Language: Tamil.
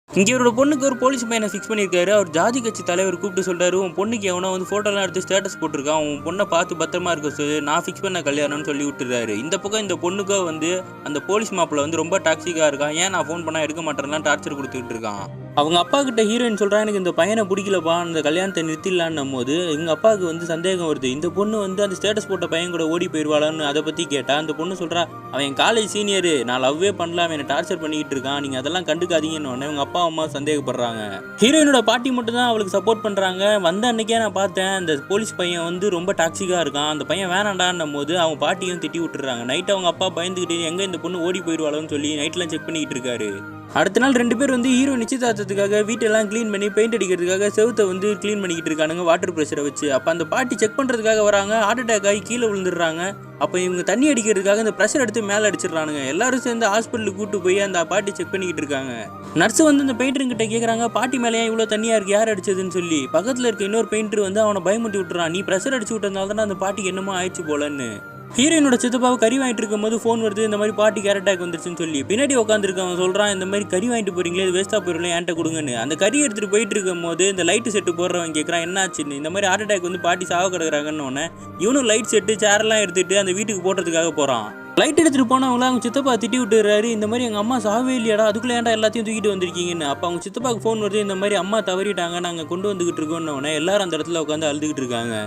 இங்க இவரோட பொண்ணுக்கு ஒரு போலீஸ் பையனை ஃபிக்ஸ் பண்ணியிருக்காரு. அவர் ஜாதி கட்சி தலைவர் கூப்பிட்டு சொல்றாரு, உன் பொண்ணுக்கு எவனோ வந்து ஃபோட்டோலாம் எடுத்து ஸ்டேட்டஸ் போட்டிருக்கான். உன் பொண்ணை பார்த்து பத்திரமா இருக்க சொல்லு. நான் ஃபிக்ஸ் பண்ண கல்யாணம்னு சொல்லி விட்டுறாரு. இந்த பக்கம் இந்த பொண்ணுக்கோ வந்து அந்த போலீஸ் மாப்பிள்ள வந்து ரொம்ப டாக்ஸிக்காக இருக்கான். ஏன் நான் ஃபோன் பண்ணால் எடுக்க மாட்டேன்லாம் டார்ச்சர் கொடுத்துட்டு இருக்கான். அவங்க அப்பா கிட்ட ஹீரோயின் சொல்கிறா, எனக்கு இந்த பையனை பிடிக்கலப்பா, அந்த கல்யாணத்தை நிறுத்திடலான்னும் போது எங்கள் அப்பாவுக்கு வந்து சந்தேகம் வருது. இந்த பொண்ணு வந்து அந்த ஸ்டேட்டஸ் போட்ட பையன் கூட ஓடி போயிடுவாளான்னு அதை பற்றி கேட்டால் அந்த பொண்ணு சொல்கிறா, அவன் என் காலேஜ் சீனியரு, நான் லவ்வே பண்ணல, அவன் என்னை டார்ச்சர் பண்ணிக்கிட்டு இருக்கான், நீங்கள் அதெல்லாம் கண்டுக்காதீங்கன்னு உடனே உங்கள் அப்பா அம்மா சந்தேகப்படுறாங்க. ஹீரோயினோட பாட்டி மட்டும் தான் அவளுக்கு சப்போர்ட் பண்ணுறாங்க. வந்த அன்னைக்கே நான் பார்த்தேன், அந்த போலீஸ் பையன் வந்து ரொம்ப டாக்ஸிக்காக இருக்கான், அந்த பையன் வேணாண்டான்னும் போது அவங்க பாட்டியும் திட்டி விட்டுறாங்க. நைட்டு அவங்க அப்பா பயந்துக்கிட்டு எங்கே இந்த பொண்ணு ஓடி போயிடுவாளோன்னு சொல்லி நைட்லாம் செக் பண்ணிக்கிட்டு இருக்காரு. அடுத்த நாள் 2 பேர் வந்து ஹீரோ நிச்சயதார்த்தத்துக்காக வீட்டெல்லாம் க்ளீன் பண்ணி பெயிண்ட் அடிக்கிறதுக்காக செவுத்தை வந்து க்ளீன் பண்ணிக்கிட்டு இருக்கானுங்க வாட்டர் ப்ரெஷரை வச்சு. அப்போ அந்த பாட்டி செக் பண்ணுறதுக்காக வராங்க, ஹார்ட் அட்டாக் ஆகி கீழே விழுந்துடுறாங்க. அப்போ இவங்க தண்ணி அடிக்கிறதுக்காக இந்த ப்ரெஷர் எடுத்து மேலே அடிச்சிடறானுங்க. எல்லாரும் சேர்ந்து ஹாஸ்பிட்டலுக்கு கூப்பிட்டு போய் அந்த பாட்டி செக் பண்ணிக்கிட்டு இருக்காங்க. நர்ஸு வந்து அந்த பெயிண்டருங்கிட்ட கேட்குறாங்க, பாட்டி மேலே ஏன் இவ்வளோ தண்ணியாக இருக்குது, யார் அடிச்சதுன்னு சொல்லி. பக்கத்தில் இருக்க இன்னொரு பெயிண்டர் வந்து அவனை பயமுட்டி விட்டுறான், நீ ப்ரெஷர் அடிச்சு விட்டதுனால தானே அந்த பாட்டிக்கு என்னமோ ஆயிடுச்சு போலன்னு. ஹீரோயினோட சித்தப்பாவை கறி வாங்கிட்டு இருக்கும் போது ஃபோன் வருது, இந்த மாதிரி பாட்டி கேர் அட்டாக் வந்துருச்சுன்னு சொல்லி. பின்னாடி உட்காந்துருக்கவன் சொல்கிறான், இந்த மாதிரி கறி வாங்கிட்டு போறீங்களே, இது வேஸ்ட்டாக போயிடலாம், என்கிட்ட கொடுங்கன்னு. அந்த கறி எடுத்துகிட்டு போயிட்டு இருக்கும் போது இந்த லைட்டு செட்டு போடுறவன் கேட்குறான், என்ன ஆச்சுன்னு. இந்த மாதிரி ஹார்ட் அட்டாக் வந்து பாட்டி சாவ கிடக்குறாங்கன்னு உடனே இவனும் லைட் செட்டு சேரெல்லாம் எடுத்துகிட்டு அந்த வீட்டுக்கு போடுறதுக்காக போகிறான். லைட் எடுத்துகிட்டு போனவங்கள அவங்க சித்தப்பா திட்டி விட்டுறாரு, இந்த மாதிரி எங்கள் அம்மா சாவே இல்லையாடா, அதுக்குள்ளே ஏன்டா எல்லாத்தையும் தூக்கிட்டு வந்திருக்கீங்கன்னு. அப்போ அவங்க சித்தப்பாவுக்கு ஃபோன் வருது, இந்த மாதிரி அம்மா தவறிட்டாங்க, நாங்கள் கொண்டு வந்துக்கிட்டு இருக்கோன்னு உடனே எல்லாரும் அந்த இடத்துல உட்காந்து அழுதுகிட்டு இருக்காங்க.